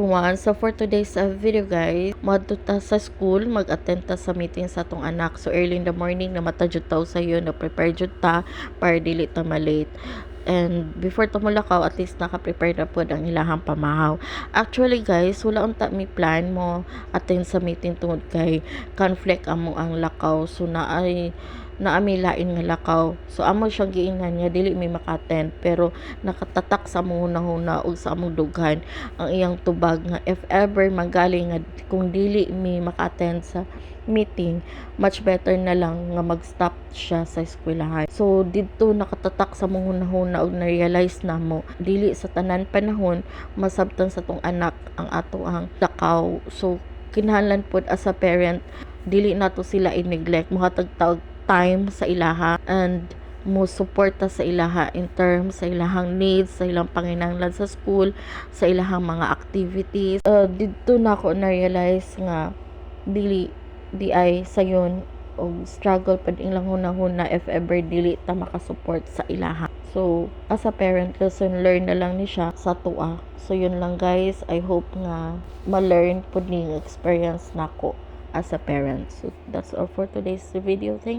everyone. So for today's video guys, madto ta sa school, mag-attend ta sa meeting sa atong anak. So early in the morning na matajud ta sayo, na prepare jud ta para dili ta malate. And before tumulakaw, at least naka-prepare na po ang ilahang pamahaw. Actually guys, wala unta mi plan mo attend sa meeting tungod kay conflict amo ang lakaw. So naami lain nga lakaw. So amo siyang giingnan nga dili mi maka-attend, pero nakatatak sa among hunahuna ug sa among dughan ang iyang tubag nga if ever magaling nga kung dili mi maka-attend sa meeting, much better na lang nga mag-stop siya sa eskwelahan. So didto nakatatak sa among hunahuna ug na-realize namo dili sa tanan panahon masabtan sa tong anak ang ato ang lakaw. So kinahanglan pod as a parent dili nato sila i-neglect, mohatag time sa ilaha and mo suporta sa ilaha in terms sa ilahang needs, sa ilang panginahanglan sa school, sa ilahang mga activities. Dito na ako na-realize nga di ay sayon og struggle pad ilang hunahuna if ever dili ta makasupport sa ilaha. So as a parent, lesson learn na lang ni siya sa tuwa. So yun lang guys, I hope nga ma-learn pud ning experience nako as a parent. So that's all for today's video. Thank